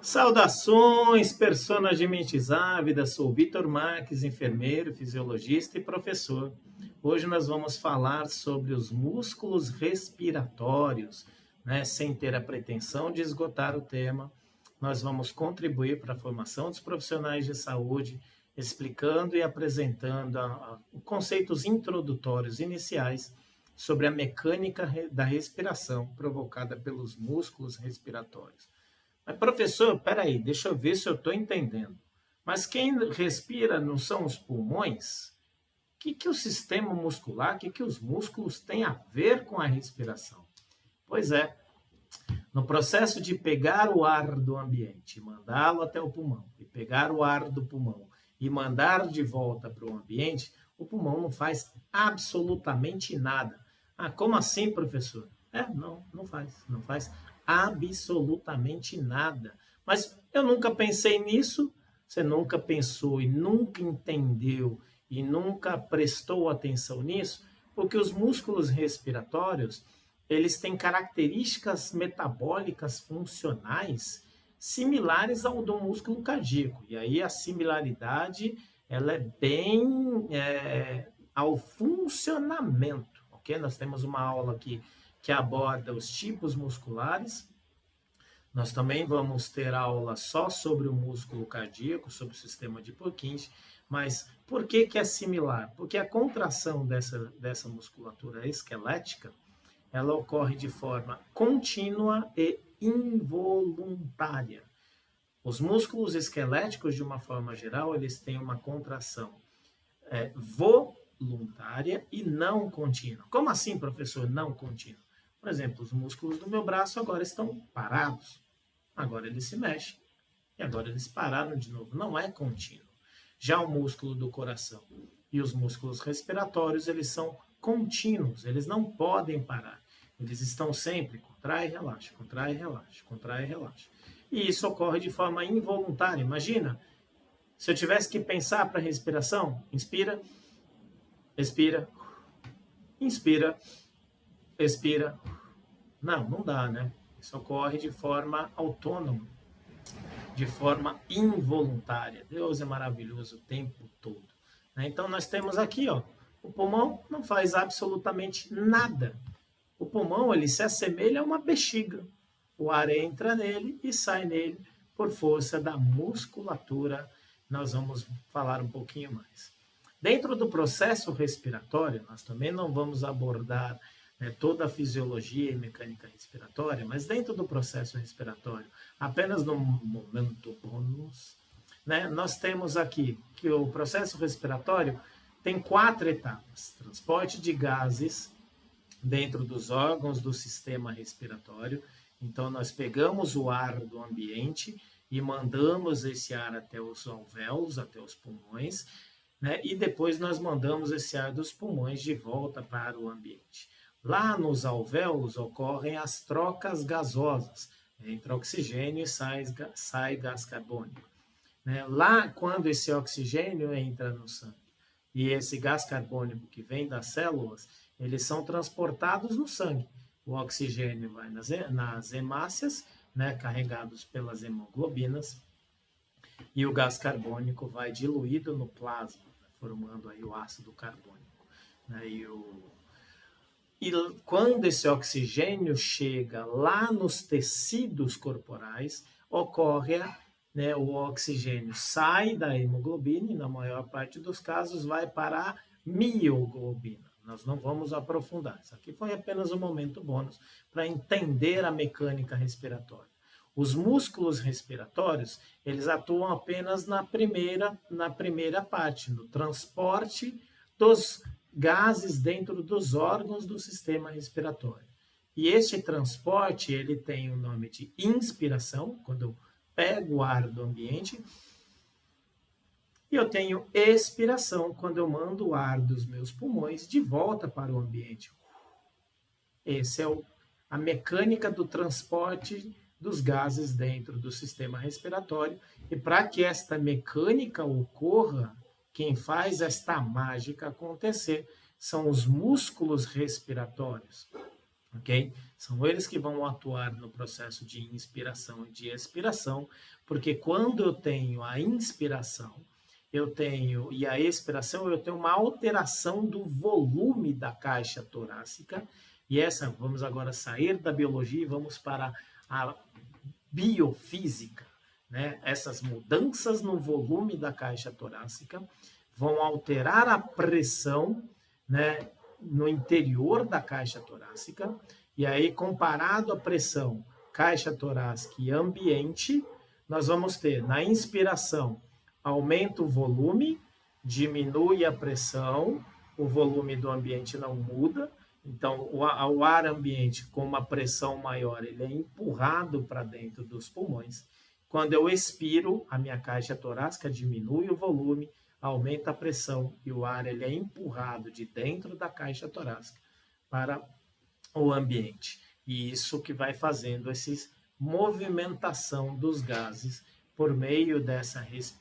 Saudações, personas de mentes ávidas, sou Vitor Marques, enfermeiro, fisiologista e professor. Hoje nós vamos falar sobre os músculos respiratórios, né? Sem ter a pretensão de esgotar o tema, nós vamos contribuir para a formação dos profissionais de saúde, explicando e apresentando conceitos introdutórios iniciais sobre a mecânica da respiração provocada pelos músculos respiratórios. Mas, professor, peraí, deixa eu ver se eu estou entendendo. Mas quem respira não são os pulmões? O que o sistema muscular, o que os músculos têm a ver com a respiração? Pois é, no processo de pegar o ar do ambiente e mandá-lo até o pulmão, e pegar o ar do pulmão e mandar de volta para o ambiente, o pulmão não faz absolutamente nada. Ah, como assim, professor? Não faz. Não faz absolutamente nada. Mas eu nunca pensei nisso, você nunca pensou e nunca entendeu e nunca prestou atenção nisso, porque os músculos respiratórios, eles têm características metabólicas funcionais similares ao do músculo cardíaco. E aí a similaridade, ela é bem ao funcionamento, ok? Nós temos uma aula aqui que aborda os tipos musculares. Nós também vamos ter aula só sobre o músculo cardíaco, sobre o sistema de Purkinje, mas por que é similar? Porque a contração dessa musculatura esquelética, ela ocorre de forma contínua e involuntária. Os músculos esqueléticos, de uma forma geral, eles têm uma contração voluntária e não contínua. Como assim, professor, não contínua? Por exemplo, os músculos do meu braço agora estão parados. Agora eles se mexem. E agora eles pararam de novo. Não é contínuo. Já o músculo do coração e os músculos respiratórios, eles são contínuos. Eles não podem parar. Eles estão sempre contrai e relaxa, contrai e relaxa, contrai e relaxa. E isso ocorre de forma involuntária. Imagina, se eu tivesse que pensar para a respiração, inspira, expira, inspira, expira. Não dá, né? Isso ocorre de forma autônoma, de forma involuntária. Deus é maravilhoso o tempo todo. Então nós temos aqui, ó, o pulmão não faz absolutamente nada. O pulmão, ele se assemelha a uma bexiga. O ar entra nele e sai nele por força da musculatura. Nós vamos falar um pouquinho mais. Dentro do processo respiratório, nós também não vamos abordar toda a fisiologia e mecânica respiratória, mas dentro do processo respiratório, apenas no momento bônus, nós temos aqui que o processo respiratório tem 4 etapas. Transporte de gases dentro dos órgãos do sistema respiratório. Então, nós pegamos o ar do ambiente e mandamos esse ar até os alvéolos, até os pulmões, e depois nós mandamos esse ar dos pulmões de volta para o ambiente. Lá nos alvéolos ocorrem as trocas gasosas, entra oxigênio e sai gás carbônico. Lá, quando esse oxigênio entra no sangue e esse gás carbônico que vem das células, eles são transportados no sangue. O oxigênio vai nas hemácias, carregados pelas hemoglobinas, e o gás carbônico vai diluído no plasma, formando aí o ácido carbônico. E quando esse oxigênio chega lá nos tecidos corporais, ocorre, o oxigênio sai da hemoglobina e, na maior parte dos casos, vai para a mioglobina. Nós não vamos aprofundar. Isso aqui foi apenas um momento bônus para entender a mecânica respiratória. Os músculos respiratórios, eles atuam apenas na primeira parte, no transporte dos gases dentro dos órgãos do sistema respiratório. E este transporte, ele tem o nome de inspiração, quando eu pego o ar do ambiente, e eu tenho expiração, quando eu mando o ar dos meus pulmões de volta para o ambiente. Essa é a mecânica do transporte dos gases dentro do sistema respiratório. E para que esta mecânica ocorra, quem faz esta mágica acontecer são os músculos respiratórios, ok? São eles que vão atuar no processo de inspiração e de expiração, porque quando eu tenho a inspiração, e a expiração, eu tenho uma alteração do volume da caixa torácica, e vamos agora sair da biologia e vamos para a biofísica, né? Essas mudanças no volume da caixa torácica vão alterar a pressão, né, no interior da caixa torácica, e aí, comparado à pressão caixa torácica e ambiente, nós vamos ter, na inspiração, aumenta o volume, diminui a pressão, o volume do ambiente não muda, então o ar ambiente com uma pressão maior, ele é empurrado para dentro dos pulmões. Quando eu expiro, a minha caixa torácica diminui o volume, aumenta a pressão e o ar ele é empurrado de dentro da caixa torácica para o ambiente. E isso que vai fazendo essa movimentação dos gases por meio dessas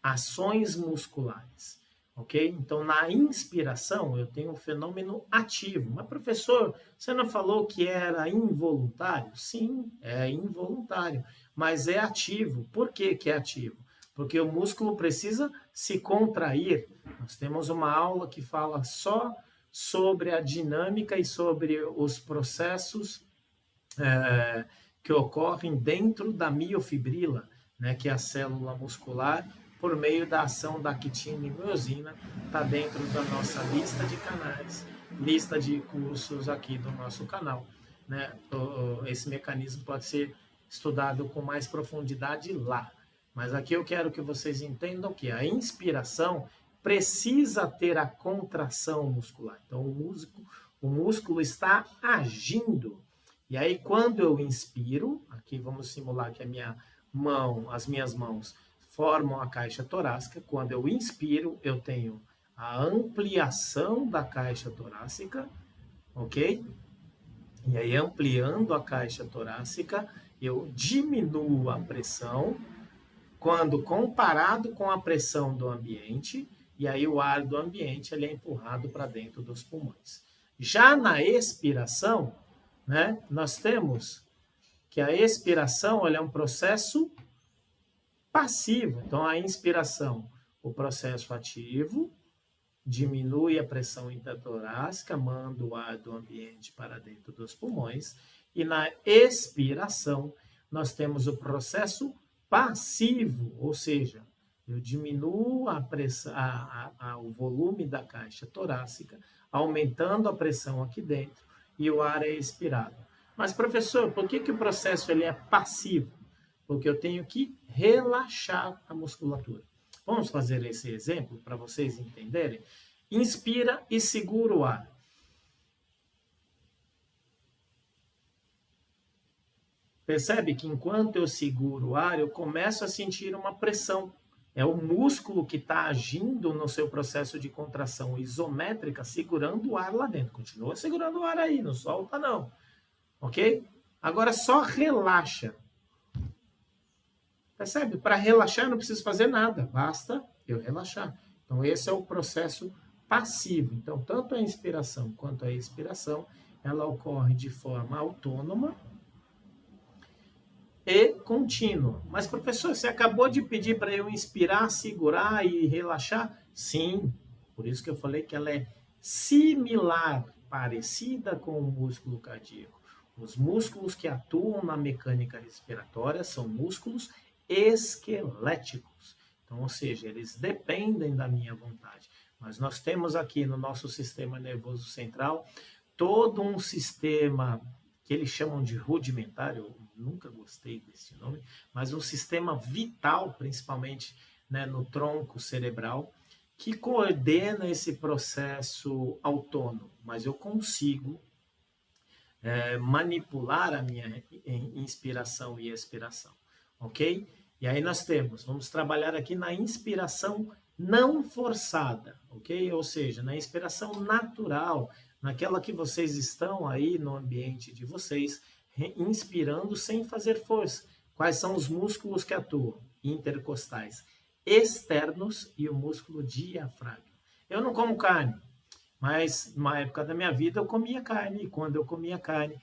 ações musculares. Ok? Então, na inspiração, eu tenho um fenômeno ativo. Mas, professor, você não falou que era involuntário? Sim, é involuntário, mas é ativo. Por que que é ativo? Porque o músculo precisa se contrair. Nós temos uma aula que fala só sobre a dinâmica e sobre os processos que ocorrem dentro da miofibrila, né, que é a célula muscular, por meio da ação da actina e miosina, está dentro da nossa lista de canais, lista de cursos aqui do nosso canal. Né? Esse mecanismo pode ser estudado com mais profundidade lá. Mas aqui eu quero que vocês entendam que a inspiração precisa ter a contração muscular. Então, o músculo está agindo. E aí, quando eu inspiro, aqui vamos simular que as minhas mãos formam a caixa torácica. Quando eu inspiro, eu tenho a ampliação da caixa torácica, ok? E aí, ampliando a caixa torácica, eu diminuo a pressão, quando comparado com a pressão do ambiente, e aí o ar do ambiente ele é empurrado para dentro dos pulmões. Já na expiração, né, nós temos que a expiração é um processo passivo. Então, a inspiração, o processo ativo, diminui a pressão intratorácica, manda o ar do ambiente para dentro dos pulmões. E na expiração, nós temos o processo passivo, ou seja, eu diminuo o volume da caixa torácica, aumentando a pressão aqui dentro, e o ar é expirado. Mas, professor, por que o processo ele é passivo? Porque eu tenho que relaxar a musculatura. Vamos fazer esse exemplo para vocês entenderem? Inspira e segura o ar. Percebe que enquanto eu seguro o ar, eu começo a sentir uma pressão. É o músculo que está agindo no seu processo de contração isométrica, segurando o ar lá dentro. Continua segurando o ar aí, não solta não. Ok? Agora só relaxa. Percebe? Para relaxar eu não preciso fazer nada, basta eu relaxar. Então esse é o processo passivo. Então tanto a inspiração quanto a expiração, ela ocorre de forma autônoma e contínua. Mas, professor, você acabou de pedir para eu inspirar, segurar e relaxar? Sim, por isso que eu falei que ela é similar, parecida com o músculo cardíaco. Os músculos que atuam na mecânica respiratória são músculos esqueléticos. Então, ou seja, eles dependem da minha vontade. Mas nós temos aqui no nosso sistema nervoso central todo um sistema que eles chamam de rudimentar, eu nunca gostei desse nome, mas um sistema vital, principalmente, né, no tronco cerebral, que coordena esse processo autônomo, mas eu consigo manipular a minha inspiração e expiração, ok? E aí nós vamos trabalhar aqui na inspiração não forçada, ok? Ou seja, na inspiração natural, naquela que vocês estão aí no ambiente de vocês, inspirando sem fazer força. Quais são os músculos que atuam? Intercostais externos e o músculo diafragma. Eu não como carne, Mas, numa época da minha vida, eu comia carne, e quando eu comia carne,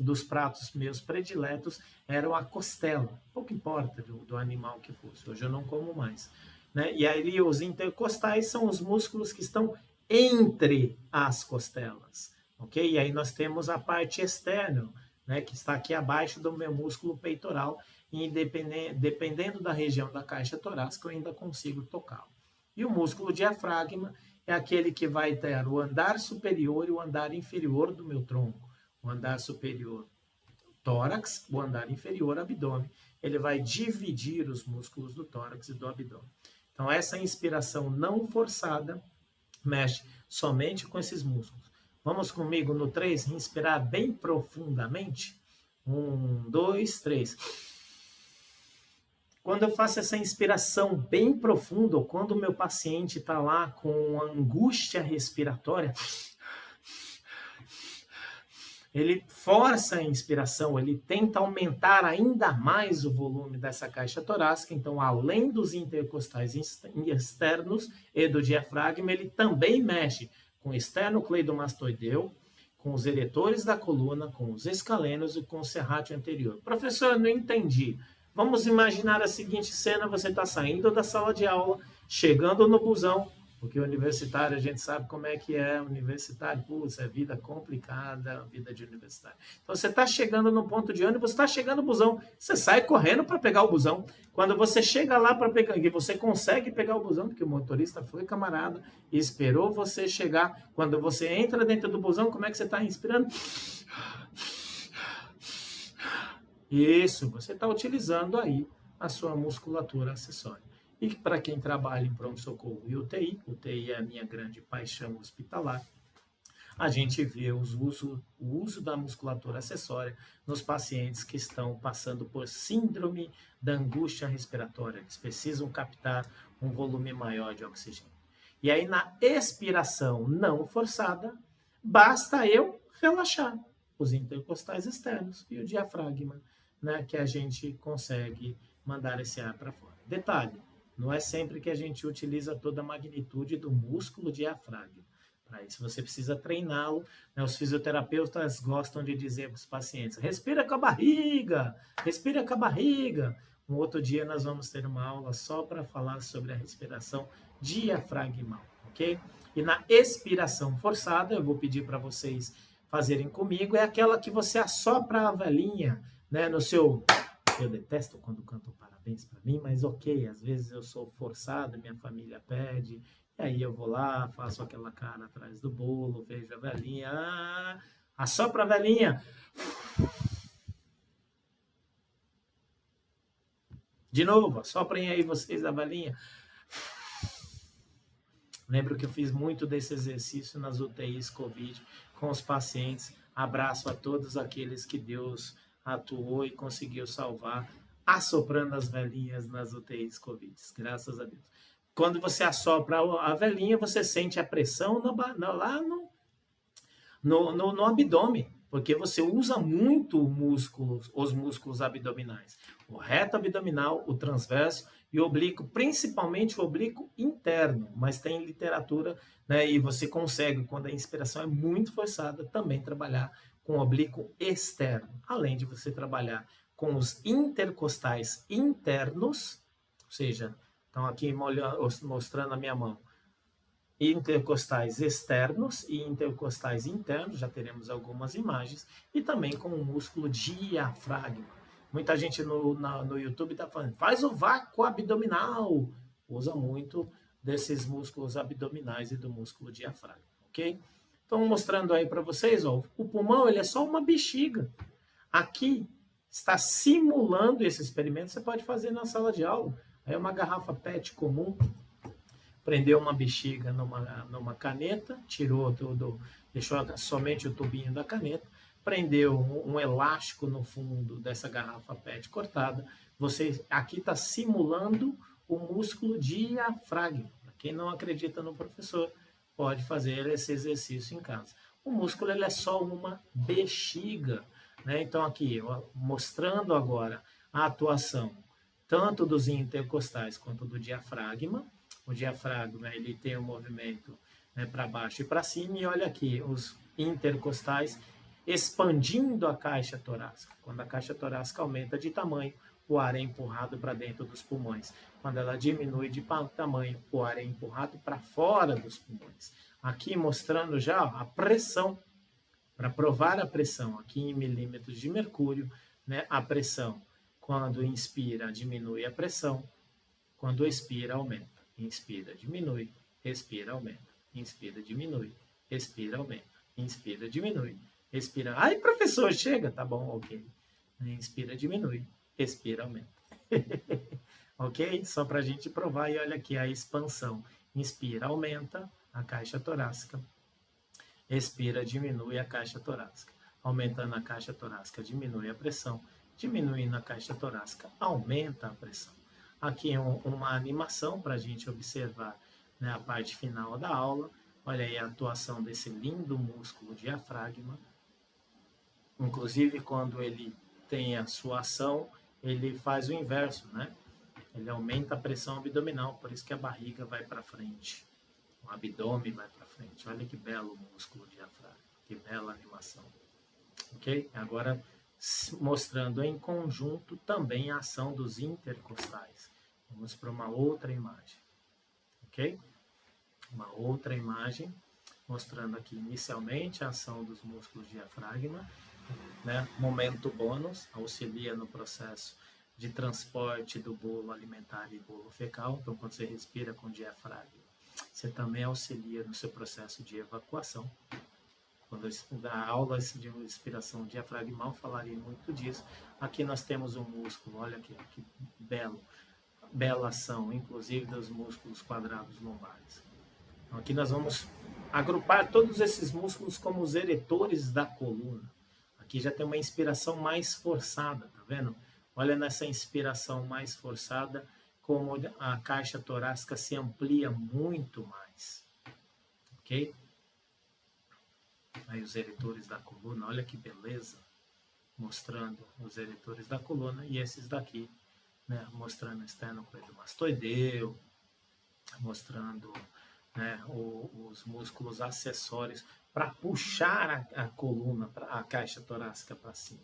dos pratos meus prediletos era a costela, pouco importa do animal que fosse, hoje eu não como mais. Né? E aí os intercostais são os músculos que estão entre as costelas, ok? E aí nós temos a parte externa, né, que está aqui abaixo do meu músculo peitoral, e dependendo da região da caixa torácica, eu ainda consigo tocá-lo. E o músculo diafragma é aquele que vai ter o andar superior e o andar inferior do meu tronco. O andar superior, tórax, o andar inferior, abdômen. Ele vai dividir os músculos do tórax e do abdômen. Então, essa inspiração não forçada mexe somente com esses músculos. Vamos comigo no 3, inspirar bem profundamente. 1, 2, 3. Quando eu faço essa inspiração bem profunda, ou quando o meu paciente está lá com angústia respiratória, ele força a inspiração, ele tenta aumentar ainda mais o volume dessa caixa torácica. Então, além dos intercostais externos e do diafragma, ele também mexe com o esternocleidomastoideu, com os eretores da coluna, com os escalenos e com o serrátil anterior. Professor, eu não entendi. Vamos imaginar a seguinte cena: você está saindo da sala de aula, chegando no busão, porque o universitário, a gente sabe como é que é, universitário, putz, é vida complicada, vida de universitário. Então, você está chegando no ponto de ônibus, está chegando no busão, você sai correndo para pegar o busão. Quando você chega lá para pegar, e você consegue pegar o busão, porque o motorista foi camarada e esperou você chegar. Quando você entra dentro do busão, como é que você está inspirando? Isso, você está utilizando aí a sua musculatura acessória. E para quem trabalha em pronto-socorro e UTI é a minha grande paixão hospitalar, a gente vê o uso da musculatura acessória nos pacientes que estão passando por síndrome da angústia respiratória. Eles precisam captar um volume maior de oxigênio. E aí, na expiração não forçada, basta eu relaxar os intercostais externos e o diafragma, né, que a gente consegue mandar esse ar para fora. Detalhe, não é sempre que a gente utiliza toda a magnitude do músculo diafragma. Para isso você precisa treiná-lo. Né? Os fisioterapeutas gostam de dizer para os pacientes: respira com a barriga, respira com a barriga. Um outro dia nós vamos ter uma aula só para falar sobre a respiração diafragmal, ok? E na expiração forçada, eu vou pedir para vocês fazerem comigo, é aquela que você assopra a velhinha, né, no seu... Eu detesto quando cantam parabéns para mim, mas ok, às vezes eu sou forçado, minha família pede, e aí eu vou lá, faço aquela cara atrás do bolo, vejo a velhinha, assopra a velhinha. De novo, assoprem aí vocês a velhinha. Lembro que eu fiz muito desse exercício nas UTIs Covid com os pacientes. Abraço a todos aqueles que Deus atuou e conseguiu salvar, assoprando as velhinhas nas UTIs Covid. Graças a Deus. Quando você assopra a velhinha, você sente a pressão lá no abdômen, porque você usa muito os músculos abdominais. O reto abdominal, o transverso e o oblíquo, principalmente o oblíquo interno, mas tem literatura, né, e você consegue, quando a inspiração é muito forçada, também trabalhar com o oblíquo externo, além de você trabalhar com os intercostais internos, ou seja, estão aqui mostrando a minha mão, intercostais externos e intercostais internos, já teremos algumas imagens, e também com o músculo diafragma. Muita gente no YouTube está falando, faz o vácuo abdominal, usa muito desses músculos abdominais e do músculo diafragma, ok? Então, mostrando aí para vocês, ó, o pulmão ele é só uma bexiga. Aqui está simulando esse experimento, você pode fazer na sala de aula. Aí é uma garrafa PET comum, prendeu uma bexiga numa caneta, tirou deixou somente o tubinho da caneta, prendeu um elástico no fundo dessa garrafa PET cortada. Você aqui está simulando o músculo diafragma. Para quem não acredita no professor, pode fazer esse exercício em casa. O músculo ele é só uma bexiga, né? Então aqui, mostrando agora a atuação tanto dos intercostais quanto do diafragma. O diafragma ele tem um movimento né, para baixo e para cima, e olha aqui, os intercostais expandindo a caixa torácica. Quando a caixa torácica aumenta de tamanho, o ar é empurrado para dentro dos pulmões. Quando ela diminui de tamanho, o ar é empurrado para fora dos pulmões. Aqui mostrando já a pressão, para provar a pressão, aqui em milímetros de mercúrio, né, a pressão. Quando inspira, diminui a pressão. Quando expira, aumenta. Inspira, diminui. Expira, aumenta. Inspira, diminui. Expira, aumenta. Inspira, diminui. Expira. Ai, professor, chega. Tá bom, ok. Inspira, diminui. Expira, aumenta. Ok? Só para a gente provar. E olha aqui a expansão. Inspira, aumenta a caixa torácica. Expira, diminui a caixa torácica. Aumentando a caixa torácica, diminui a pressão. Diminuindo a caixa torácica, aumenta a pressão. Aqui é uma animação para a gente observar, né, a parte final da aula. Olha aí a atuação desse lindo músculo diafragma. Inclusive, quando ele tem a sua ação, ele faz o inverso, né? Ele aumenta a pressão abdominal, por isso que a barriga vai para frente. O abdômen vai para frente. Olha que belo músculo diafragma. Que bela animação. Ok? Agora, mostrando em conjunto também a ação dos intercostais. Vamos para uma outra imagem. Ok? Uma outra imagem, mostrando aqui inicialmente a ação dos músculos diafragma, né? Momento bônus, auxilia no processo de transporte do bolo alimentar e bolo fecal. Então, quando você respira com diafragma, você também auxilia no seu processo de evacuação. Quando eu estudar aulas de respiração diafragmal, falarei muito disso. Aqui nós temos um músculo, olha aqui, que bela ação, inclusive dos músculos quadrados lombares. Então, aqui nós vamos agrupar todos esses músculos como os eretores da coluna. Aqui já tem uma inspiração mais forçada, tá vendo? Olha nessa inspiração mais forçada, como a caixa torácica se amplia muito mais. Ok? Aí os eretores da coluna, olha que beleza, mostrando os eretores da coluna, e esses daqui, né, mostrando o esternocleidomastoideu, mostrando, né, os músculos acessórios para puxar a coluna, a caixa torácica para cima,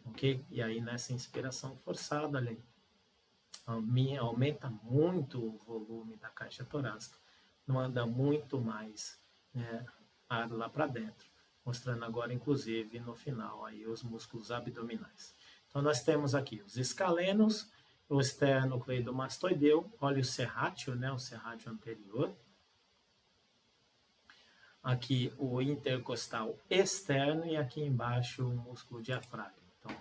ok? E aí nessa inspiração forçada, olha aí, aumenta muito o volume da caixa torácica, manda muito mais, né, ar lá para dentro, mostrando agora, inclusive, no final, aí, os músculos abdominais. Então, nós temos aqui os escalenos, o esternocleidomastoideu, olha o serrátil, né, o serrátil anterior. Aqui o intercostal externo e aqui embaixo o músculo diafragma. Então,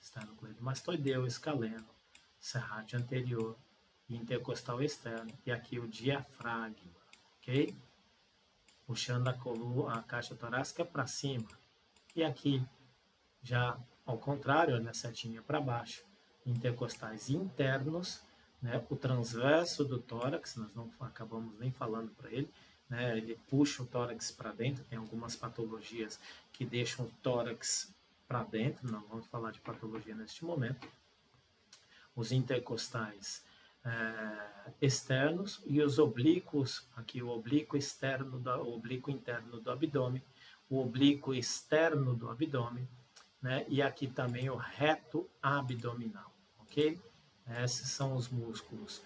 esternocleidomastoideu, escaleno, serrátil anterior, intercostal externo e aqui o diafragma, ok? Puxando a caixa torácica para cima. E aqui, já ao contrário, olha a setinha para baixo, intercostais internos, né? O transverso do tórax, nós não acabamos nem falando para ele, né? Ele puxa o tórax para dentro, tem algumas patologias que deixam o tórax para dentro, não vamos falar de patologia neste momento. Os intercostais externos e os oblíquos, aqui o oblíquo externo, o oblíquo interno do abdômen, o oblíquo externo do abdômen, né? E aqui também o reto abdominal, ok? Esses são os músculos,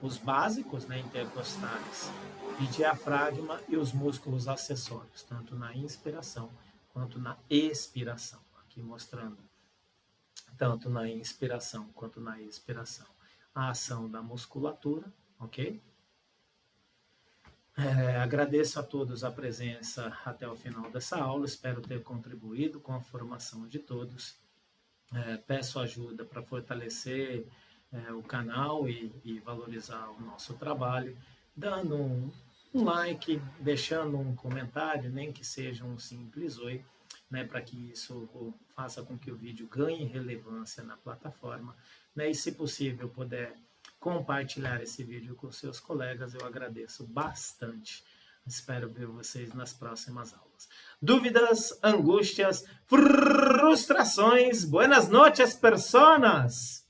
os básicos, né, intercostais e diafragma, e os músculos acessórios, tanto na inspiração quanto na expiração. Aqui mostrando tanto na inspiração quanto na expiração a ação da musculatura, ok? Agradeço a todos a presença até o final dessa aula, espero ter contribuído com a formação de todos. Peço ajuda para fortalecer o canal e valorizar o nosso trabalho, dando um like, deixando um comentário, nem que seja um simples oi, né, para que isso faça com que o vídeo ganhe relevância na plataforma, né, e se possível puder compartilhar esse vídeo com seus colegas, eu agradeço bastante. Espero ver vocês nas próximas aulas. Dúvidas, angústias, frustrações, buenas noches, personas!